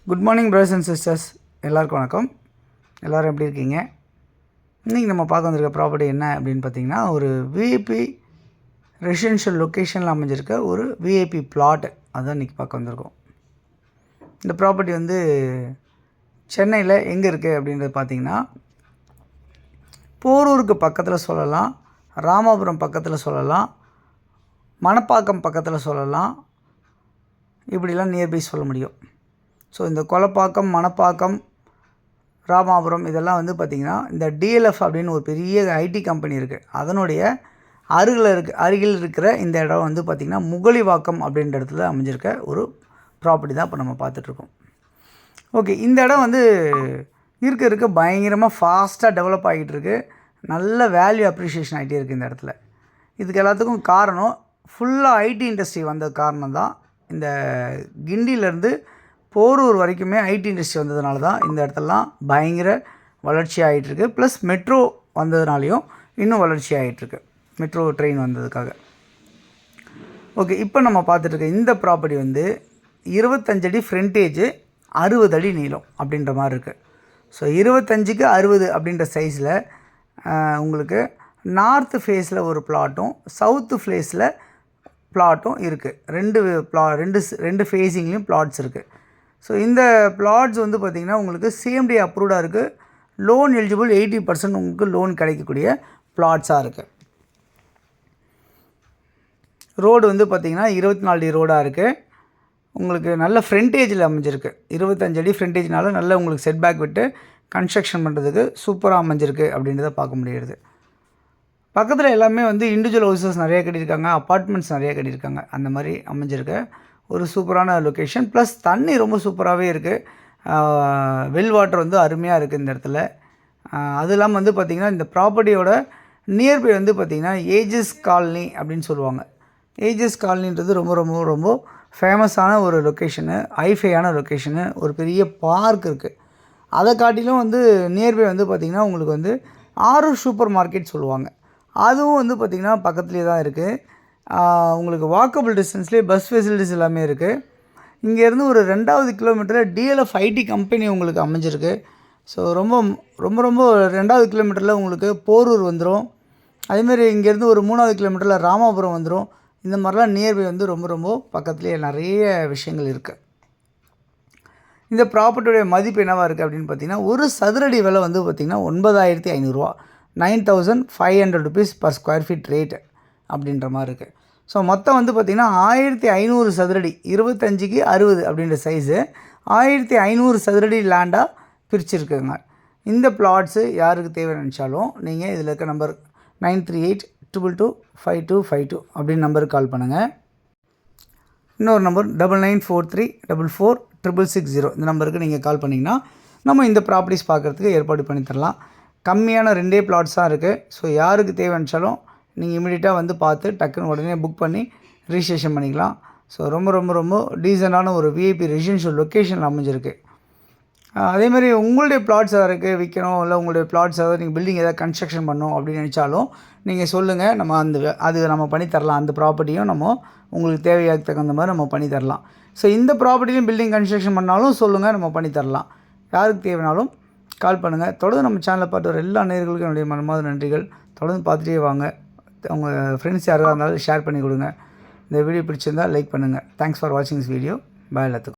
Good morning brothers and sisters, எல்லாருக்கும் வணக்கம். எல்லோரும் எப்படி இருக்கீங்க? இன்றைக்கி நம்ம பார்க்க வந்திருக்க ப்ராப்பர்ட்டி என்ன அப்படின்னு பார்த்தீங்கன்னா, ஒரு விஐபி ரெசிடென்ஷியல் லொக்கேஷனில் அமைஞ்சிருக்க ஒரு விஐபி பிளாட். அதுதான் இன்றைக்கி பார்க்க வந்திருக்கோம். இந்த ப்ராப்பர்ட்டி வந்து சென்னையில் எங்கே இருக்குது அப்படின்றது பார்த்திங்கன்னா, போரூருக்கு பக்கத்தில் சொல்லலாம், ராமாபுரம் பக்கத்தில் சொல்லலாம், மணப்பாக்கம் பக்கத்தில் சொல்லலாம், இப்படிலாம் நியர்பை சொல்ல முடியும். ஸோ இந்த கொலப்பாக்கம், மணப்பாக்கம், ராமாபுரம் இதெல்லாம் வந்து பார்த்திங்கன்னா, இந்த டிஎல்எஃப் அப்படின்னு ஒரு பெரிய ஐடி கம்பெனி இருக்குது. அதனுடைய அருகில் இருக்கிற இந்த இடம் வந்து பார்த்திங்கன்னா, முகலிவாக்கம் அப்படின்ற இடத்துல அமைஞ்சிருக்க ஒரு ப்ராப்பர்ட்டி தான் இப்போ நம்ம பார்த்துட்ருக்கோம். ஓகே, இந்த இடம் வந்து இருக்க பயங்கரமாக ஃபாஸ்ட்டாக டெவலப் ஆகிட்டு இருக்குது. நல்ல வேல்யூ அப்ரிஷியேஷன் ஆகிட்டே இருக்குது இந்த இடத்துல. இதுக்கு எல்லாத்துக்கும் காரணம் ஃபுல்லாக ஐடி இண்டஸ்ட்ரி வந்த காரணம் தான். இந்த கிண்டியிலேருந்து போரூர் வரைக்குமே ஐடி இண்டஸ்ட்ரி வந்ததுனால தான் இந்த இடத்துலலாம் பயங்கர வளர்ச்சி ஆகிட்டுருக்கு. ப்ளஸ் மெட்ரோ வந்ததுனாலையும் இன்னும் வளர்ச்சி ஆகிட்டுருக்கு, மெட்ரோ ட்ரெயின் வந்ததுக்காக. ஓகே, இப்போ நம்ம பார்த்துட்ருக்க இந்த ப்ராப்பர்ட்டி வந்து 25 அடி ஃப்ரண்டேஜ், 60 அடி நீளம் அப்படின்ற மாதிரி இருக்குது. ஸோ 25க்கு 60 அப்படின்ற சைஸில் உங்களுக்கு நார்த்து ஃபேஸில் ஒரு பிளாட்டும் சவுத்து ஃபேஸில் பிளாட்டும் இருக்குது. ரெண்டு ஃபேஸிங்லேயும் பிளாட்ஸ் இருக்குது. ஸோ இந்த பிளாட்ஸ் வந்து பார்த்திங்கன்னா உங்களுக்கு சிஎம்டி அப்ரூவ்டாக இருக்குது. லோன் எலிஜிபிள் 80% உங்களுக்கு லோன் கிடைக்கக்கூடிய பிளாட்ஸாக இருக்குது. ரோடு வந்து பார்த்திங்கன்னா 24 அடி ரோடாக இருக்குது. உங்களுக்கு நல்ல ஃப்ரண்டேஜில் அமைஞ்சிருக்கு. 25 அடி ஃப்ரண்டேஜ்னால நல்ல உங்களுக்கு செட்பேக் விட்டு கன்ஸ்ட்ரக்ஷன் பண்ணுறதுக்கு சூப்பராக அமைஞ்சிருக்கு அப்படின்றத பார்க்க முடியுது. பக்கத்தில் எல்லாமே வந்து இண்டிவிஜுவல் ஹவுசஸ் நிறைய கட்டியிருக்காங்க, அப்பார்ட்மெண்ட்ஸ் நிறைய கட்டியிருக்காங்க. அந்த மாதிரி அமைஞ்சிருக்கு ஒரு சூப்பரான லொக்கேஷன். ப்ளஸ் தண்ணி ரொம்ப சூப்பராகவே இருக்குது. வெல் வாட்டர் வந்து அருமையாக இருக்குது இந்த இடத்துல. அது இல்லாமல் வந்து பார்த்திங்கன்னா, இந்த ப்ராப்பர்ட்டியோட நியர்பை வந்து பார்த்திங்கன்னா ஏஜஸ் காலனி அப்படின்னு சொல்லுவாங்க. ஏஜஸ் காலனின்றது ரொம்ப ரொம்ப ரொம்ப ஃபேமஸான ஒரு லொக்கேஷனு, ஹைஃபையான லொக்கேஷனு. ஒரு பெரிய பார்க் இருக்குது. அதை காட்டிலும் வந்து நியர்பை வந்து பார்த்திங்கன்னா உங்களுக்கு வந்து ஆரூர் சூப்பர் மார்க்கெட் சொல்லுவாங்க. அதுவும் வந்து பார்த்திங்கன்னா பக்கத்துலேயே தான் இருக்குது. உங்களுக்கு வாக்கபிள் டிஸ்டன்ஸ்லேயே பஸ் ஃபெசிலிட்டிஸ் எல்லாமே இருக்குது. இங்கேருந்து ஒரு 2வது கிலோமீட்டரில் டிஎல்எஃப் ஐடி கம்பெனி உங்களுக்கு அமைஞ்சிருக்கு. ஸோ ரொம்ப ரொம்ப ரொம்ப 2வது கிலோமீட்டரில் உங்களுக்கு போரூர் வந்துடும். அதேமாதிரி இங்கேருந்து ஒரு 3வது கிலோமீட்டரில் ராமாபுரம் வந்துடும். இந்த மாதிரிலாம் நியர்பை வந்து ரொம்ப ரொம்ப பக்கத்துலேயே நிறைய விஷயங்கள் இருக்குது. இந்த ப்ராப்பர்ட்டியோடைய மதிப்பு என்னவாக இருக்குது அப்படின்னு பார்த்திங்கன்னா, ஒரு சதுரடி விலை வந்து பார்த்திங்கன்னா 9,500 ரூபா, 9,500 rupees per square feet rate அப்படின்ற மாதிரி இருக்குது. ஸோ மொத்தம் வந்து பார்த்திங்கன்னா 1,500 சதுரடி, 25க்கு 60 அப்படின்ற சைஸு 1,500 சதுரடி லேண்டாக பிரிச்சுருக்குங்க. இந்த பிளாட்ஸு யாருக்கு தேவை நினச்சாலும் நீங்கள் இதில் இருக்க நம்பர் 9382225252 அப்படின்னு நம்பருக்கு கால் பண்ணுங்கள். இன்னொரு நம்பர் 9943446660 இந்த நம்பருக்கு நீங்கள் கால் பண்ணிங்கன்னா நம்ம இந்த ப்ராப்பர்ட்டிஸ் பார்க்குறதுக்கு ஏற்பாடு பண்ணி தரலாம். கம்மியான 2 பிளாட்ஸ் தான் இருக்குது. ஸோ யாருக்கு தேவைச்சாலும் நீங்கள் இமீடியட்டாக வந்து பார்த்து டக்குன்னு உடனே புக் பண்ணி ரிஜிஸ்ட்ரேஷன் பண்ணிக்கலாம். ஸோ ரொம்ப ரொம்ப ரொம்ப டீசெண்டான ஒரு விஐபி ரெசிடென்ஷியல் லொக்கேஷனில் அமைஞ்சிருக்கு. அதேமாதிரி உங்களுடைய பிளாட்ஸ் எதாவது இருக்குது விற்கணும், இல்லை உங்களுடைய பிளாட்ஸ் எதாவது நீங்கள் பில்டிங் எதாவது கன்ஸ்ட்ரக்ஷன் பண்ணணும் அப்படின்னு நினச்சாலும் நீங்கள் சொல்லுங்கள். நம்ம அது நம்ம பண்ணித்தரலாம். அந்த ப்ராப்பர்ட்டியும் நம்ம உங்களுக்கு தேவையாக தகுந்த மாதிரி நம்ம பண்ணித்தரலாம். ஸோ இந்த ப்ராப்பர்ட்டிலையும் பில்டிங் கன்ஸ்ட்ரக்ஷன் பண்ணாலும் சொல்லுங்கள், நம்ம பண்ணித்தரலாம். யாருக்கு தேவைனாலும் கால் பண்ணுங்கள். தொடர்ந்து நம்ம சேனலை பார்த்து வர எல்லா நேயர்களுக்கும் என்னுடைய மனமார்ந்த நன்றிகள். தொடர்ந்து பார்த்துட்டே வாங்க. உங்கள் ஃப்ரெண்ட்ஸ் யாராக இருந்தாலும் ஷேர் பண்ணி கொடுங்க. இந்த வீடியோ பிடிச்சிருந்தால் லைக் பண்ணுங்கள். தேங்க்ஸ் ஃபார் வாட்சிங் திஸ் வீடியோ. பாய் எல்லாத்துக்கும்.